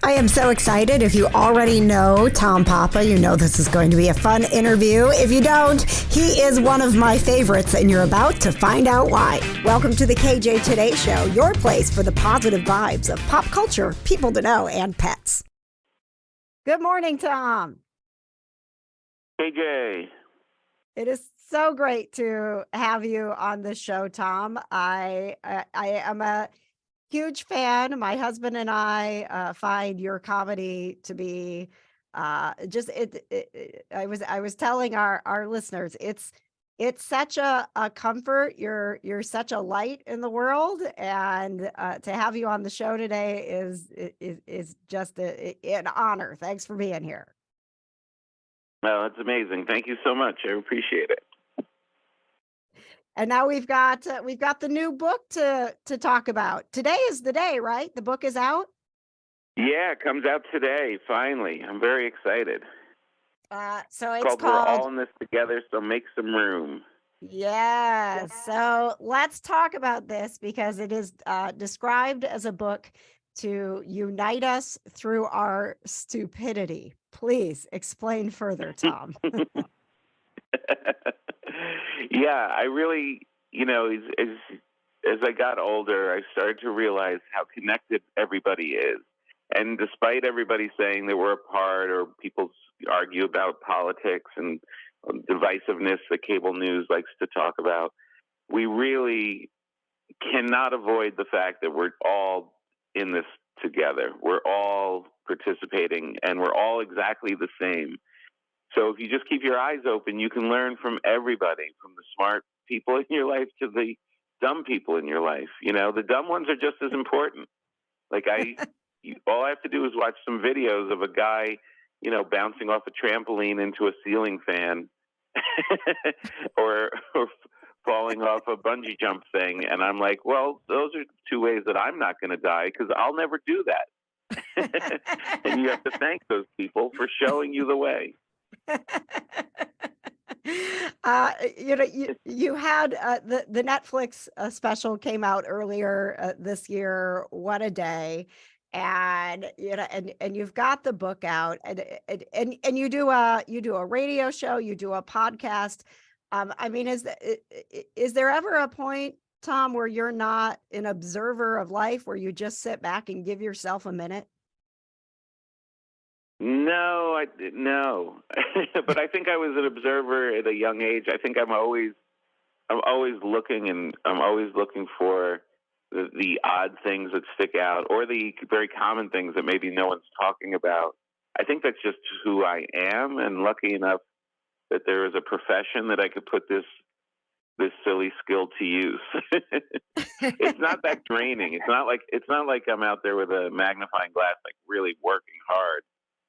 I am so excited. If you already know Tom Papa, you know this is going to be a fun interview. If you don't, he is one of my favorites, and you're about to find out why. Welcome to the KJ Today Show, your place for the positive vibes of pop culture, people to know, and pets. Good morning, Tom. KJ. It is so great to have you on the show, Tom. I am a huge fan. My husband and I find your comedy to be just I was telling our listeners, it's such a comfort. You're such a light in the world, and to have you on the show today is just an honor. Thanks for being here. Well, it's amazing. Thank you so much. I appreciate it. And now we've got the new book to talk about. Today is the day, right? The book is out? Yeah, it comes out today, finally. I'm very excited. So it's called We're All in This Together, so make some room. Yeah. So let's talk about this because it is described as a book to unite us through our stupidity. Please explain further, Tom. Yeah, I really, as I got older, I started to realize how connected everybody is. And despite everybody saying that we're apart, or people argue about politics and divisiveness that cable news likes to talk about, we really cannot avoid the fact that we're all in this together. We're all participating, and we're all exactly the same. So if you just keep your eyes open, you can learn from everybody, from the smart people in your life to the dumb people in your life. The dumb ones are just as important. Like all I have to do is watch some videos of a guy, bouncing off a trampoline into a ceiling fan or falling off a bungee jump thing. And I'm like, well, those are two ways that I'm not going to die because I'll never do that. And you have to thank those people for showing you the way. You had the Netflix special came out earlier this year. What a day. And and you've got the book out, and you do a radio show, you do a podcast. I mean, is there ever a point, Tom, where you're not an observer of life, where you just sit back and give yourself a minute? No, but I think I was an observer at a young age. I think I'm always looking, and I'm always looking for the odd things that stick out, or the very common things that maybe no one's talking about. I think that's just who I am, and lucky enough that there is a profession that I could put this silly skill to use. It's not that draining. It's not like I'm out there with a magnifying glass, like really working hard.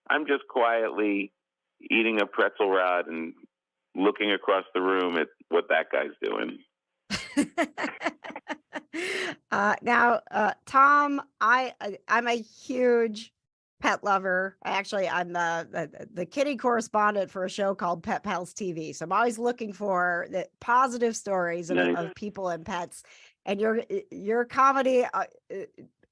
I'm just quietly eating a pretzel rod and looking across the room at what that guy's doing. Now, Tom, I'm a huge pet lover. I'm the kitty correspondent for a show called Pet Pals TV. So I'm always looking for the positive stories of people and pets. And your comedy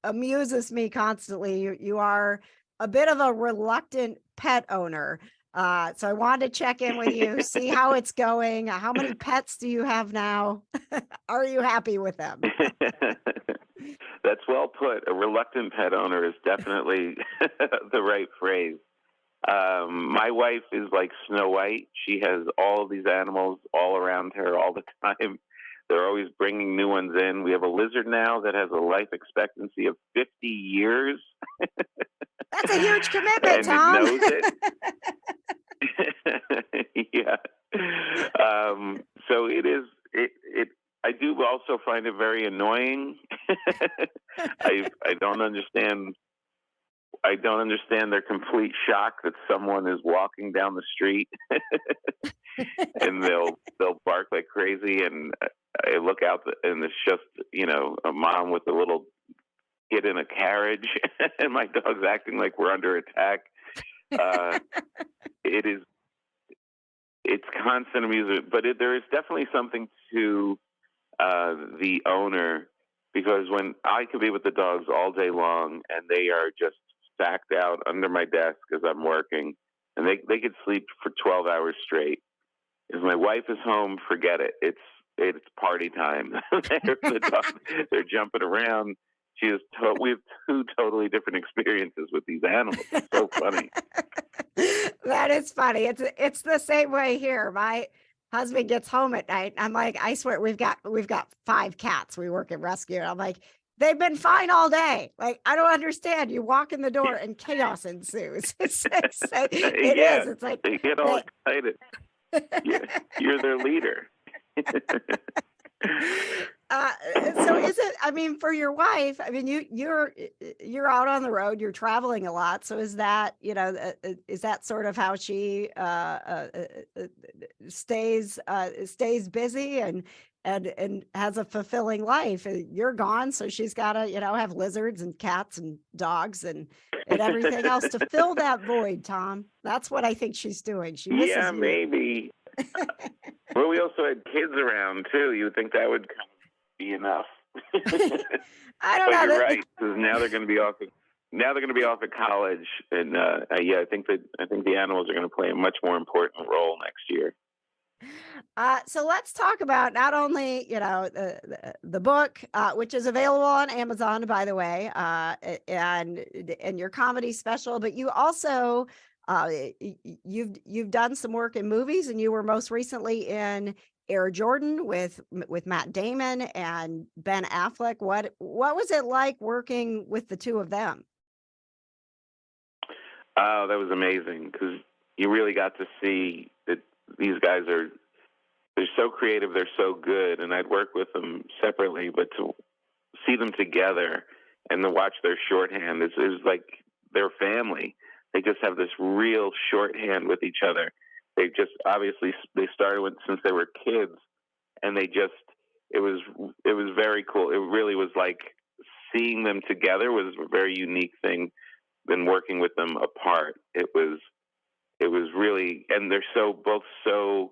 amuses me constantly. You are a bit of a reluctant pet owner. So I wanted to check in with you, see how it's going. How many pets do you have now? Are you happy with them? That's well put. A reluctant pet owner is definitely the right phrase. My wife is like Snow White. She has all these animals all around her all the time. They're always bringing new ones in. We have a lizard now that has a life expectancy of 50 years. That's a huge commitment, Tom. And it knows it. Yeah. So it is. I do also find it very annoying. I don't understand. I don't understand their complete shock that someone is walking down the street, and they'll bark like crazy. And I look out, and it's just a mom with a little kid in a carriage, and my dog's acting like we're under attack. It's constant amusement, but there is definitely something to the owner, because when I could be with the dogs all day long and they are just stacked out under my desk as I'm working, and they could sleep for 12 hours straight. If my wife is home, forget it. It's party time. They're jumping around. We have two totally different experiences with these animals. It's so funny. That is funny. It's the same way here. My husband gets home at night. I'm like, I swear we've got 5 cats. We work at rescue. And I'm like, they've been fine all day. Like, I don't understand. You walk in the door and chaos ensues. It Yeah, is. It's like they get all they excited. You're their leader. Uh, so is it, I mean, for your wife, I mean, you're out on the road, you're traveling a lot. So is that, is that sort of how she stays busy and has a fulfilling life? You're gone, so she's got to, have lizards and cats and dogs and everything else to fill that void, Tom. That's what I think she's doing. She Yeah, misses you. maybe. Well, we also had kids around too. You would think that would kind of be enough. I don't But know you're that. right, because now they're going to be off. Now they're going to be off at college, and yeah, I think the animals are going to play a much more important role next year. So let's talk about not only the book, which is available on Amazon, by the way, and your comedy special, but you also you've done some work in movies, and you were most recently in Air Jordan with Matt Damon and Ben Affleck. What was it like working with the two of them? Oh, that was amazing, because you really got to see that these guys they're so creative, they're so good, and I'd work with them separately, but to see them together and to watch their shorthand is like their family. They just have this real shorthand with each other. They just obviously they started with since they were kids, and it was it was very cool. It really was like seeing them together was a very unique thing than working with them apart. It was really, and they're both so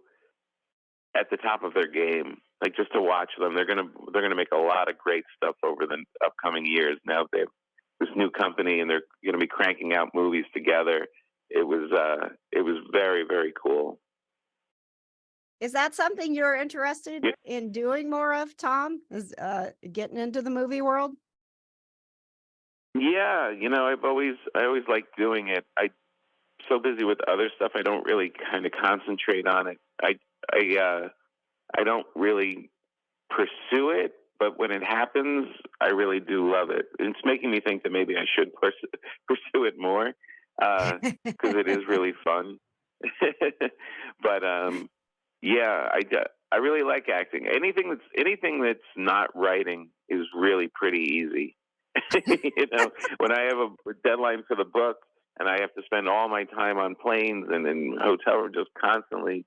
at the top of their game. Like, just to watch them, they're gonna make a lot of great stuff over the upcoming years. Now they have this new company, and they're gonna be cranking out movies together. It was very, very cool. Is that something you're interested in doing more of, Tom? Is getting into the movie world? Yeah, I always like doing it. I'm so busy with other stuff, I don't really kind of concentrate on it. I I don't really pursue it, but when it happens, I really do love it. It's making me think that maybe I should pursue it more, because it is really fun. But yeah, I really like acting. Anything that's not writing is really pretty easy. When I have a deadline for the book and I have to spend all my time on planes and in hotel room just constantly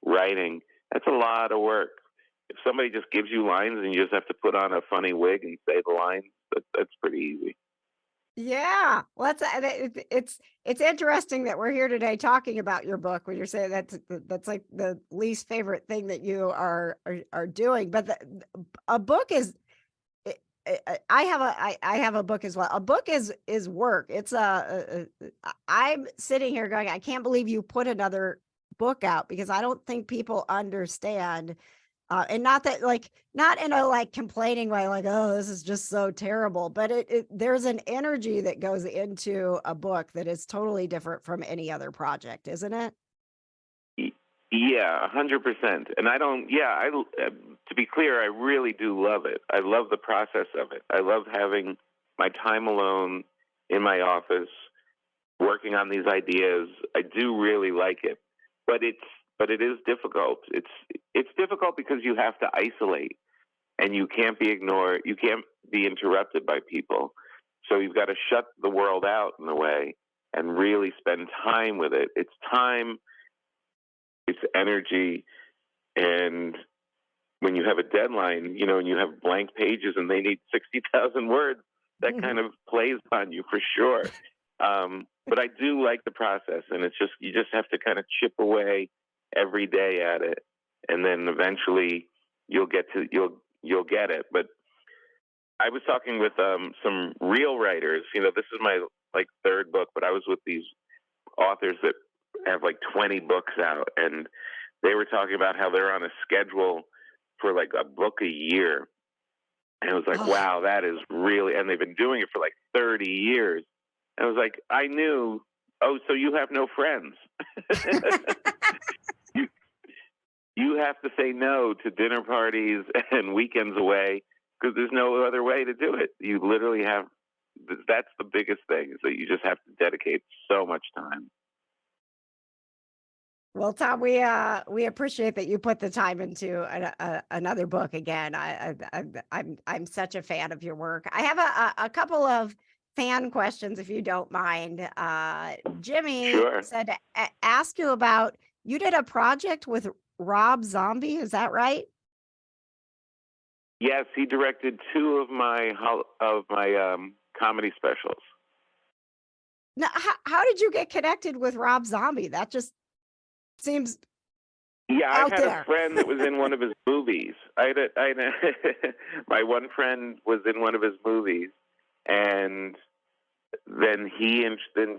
writing, that's a lot of work. If somebody just gives you lines and you just have to put on a funny wig and say the lines, that's pretty easy. Yeah, well, it's interesting that we're here today talking about your book when you're saying that's like the least favorite thing that you are doing. But a book is I have a book as well. A book is work. It's I'm sitting here going, I can't believe you put another book out, because I don't think people understand. And not that, like, not in a like complaining way, like, oh, this is just so terrible, but there's an energy that goes into a book that is totally different from any other project, isn't it? Y- Yeah, 100%. And I don't. Yeah, to be clear, I really do love it. I love the process of it. I love having my time alone in my office working on these ideas. I do really like it, but it is difficult. It's difficult because you have to isolate, and you can't be ignored. You can't be interrupted by people. So you've got to shut the world out in a way and really spend time with it. It's time, it's energy, and when you have a deadline, and you have blank pages and they need 60,000 words, that kind of plays on you for sure. But I do like the process, and it's just you just have to kind of chip away every day at it, and then eventually you'll get it. But I was talking with some real writers. This is like third book, but I was with these authors that have like 20 books out, and they were talking about how they're on a schedule for like a book a year. And it was like, Oh. wow, that is really, and they've been doing it for like 30 years. And I was like, I knew, oh, so you have no friends. you, you have to say no to dinner parties and weekends away because there's no other way to do it. You literally have, that's the biggest thing, is that you just have to dedicate so much time. Well, Tom, we appreciate that you put the time into another book again. I'm such a fan of your work. I have a couple of fan questions, if you don't mind. Jimmy Sure. said to ask you about, you did a project with Rob Zombie, is that right? Yes, he directed two of my comedy specials. Now, how did you get connected with Rob Zombie? That just seems Yeah, I out had a there. friend that was in one of his movies. My one friend was in one of his movies, and then then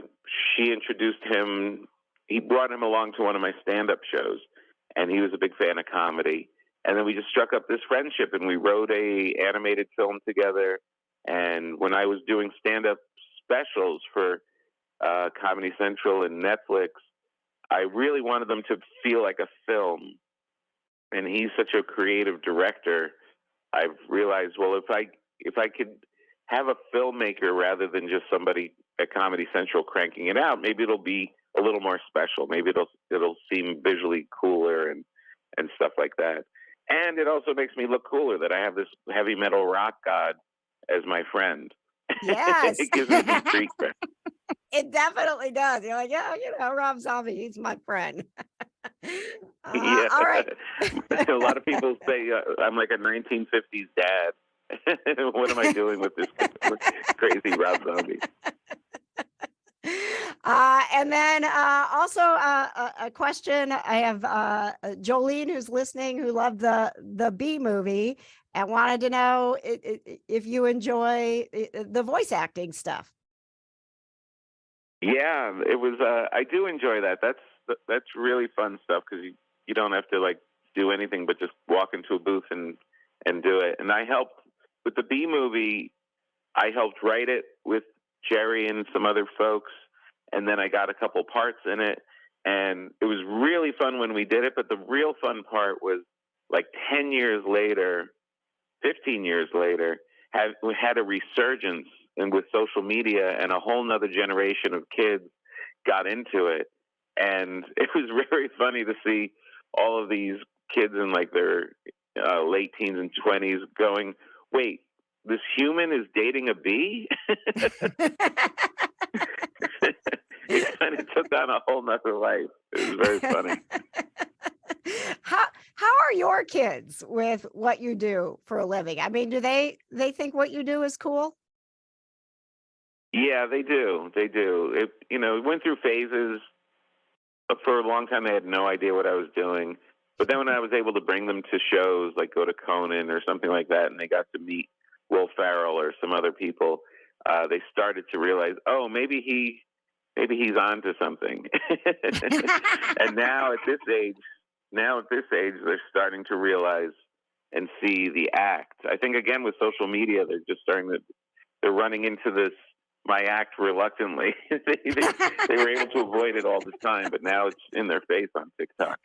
she introduced him. He brought him along to one of my stand-up shows, and he was a big fan of comedy. And then we just struck up this friendship, and we wrote a animated film together. And when I was doing stand-up specials for Comedy Central and Netflix, I really wanted them to feel like a film. And he's such a creative director. I've realized, well, if I could have a filmmaker rather than just somebody at Comedy Central cranking it out, maybe it'll be a little more special. Maybe it'll seem visually cooler and stuff like that. And it also makes me look cooler that I have this heavy metal rock god as my friend. Yes. It gives me some street cred. It definitely does. You're like, yeah, Rob Zombie, he's my friend. Yeah. All right. A lot of people say I'm like a 1950s dad. What am I doing with this crazy Rob Zombie? And then also a question. I have Jolene, who's listening, who loved the Bee movie and wanted to know if you enjoy the voice acting stuff. Yeah, it was. I do enjoy that. That's really fun stuff because you don't have to like do anything but just walk into a booth and do it. And I helped with the Bee movie. I helped write it with Jerry and some other folks, and then I got a couple parts in it, and it was really fun when we did it. But the real fun part was like 10 years later, 15 years later, we had a resurgence, and with social media, and a whole nother generation of kids got into it, and it was very funny to see all of these kids in like their late teens and 20s going, "Wait, this human is dating a bee?" It kind of took on a whole nother life. It was very funny. How are your kids with what you do for a living? I mean, do they think what you do is cool? Yeah, they do. They do. It went through phases. For a long time, they had no idea what I was doing. But then when I was able to bring them to shows, like go to Conan or something like that, and they got to meet Will Ferrell or some other people, they started to realize, oh, maybe he's on to something. And now at this age, they're starting to realize and see the act. I think again with social media, they're running into this my act reluctantly. They were able to avoid it all the time, but now it's in their face on TikTok.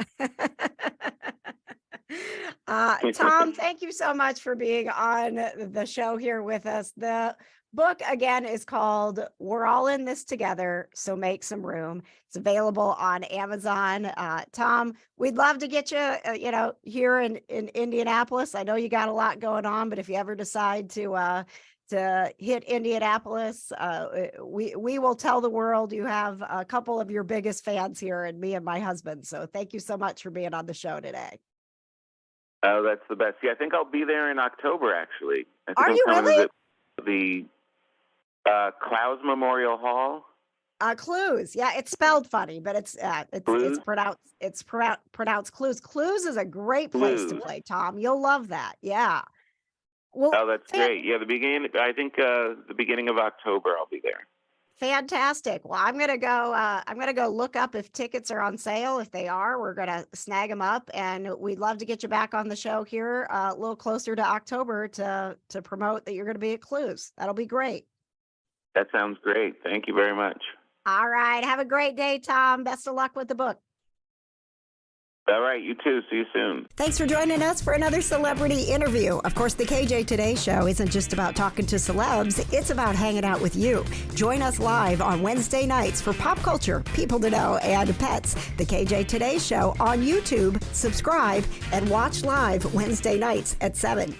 Tom, thank you so much for being on the show here with us. The book again is called We're All in This Together, So Make Some Room. It's available on Amazon. Tom, we'd love to get you, here in Indianapolis. I know you got a lot going on, but if you ever decide to hit Indianapolis, we will tell the world you have a couple of your biggest fans here, and me and my husband. So thank you so much for being on the show today. Oh, that's the best. Yeah, I think I'll be there in October, actually. I think Are I'm you coming really? to the Clowes Memorial Hall. Clues. Yeah, it's spelled funny, but it's Blues? pronounced Clues. Clues is a great place to Blues. play, Tom. You'll love that. Yeah. Well, Oh, that's great. Yeah, I think the beginning of October I'll be there. Fantastic. Well, I'm gonna go. I'm gonna go look up if tickets are on sale. If they are, we're gonna snag them up, and we'd love to get you back on the show here a little closer to October to promote that you're going to be at Clues. That'll be great. That sounds great. Thank you very much. All right. Have a great day, Tom. Best of luck with the book. All right, you too. See you soon. Thanks for joining us for another celebrity interview. Of course, the KJ Today Show isn't just about talking to celebs, it's about hanging out with you. Join us live on Wednesday nights for pop culture, people to know, and pets. The KJ Today Show on YouTube. Subscribe and watch live Wednesday nights at 7.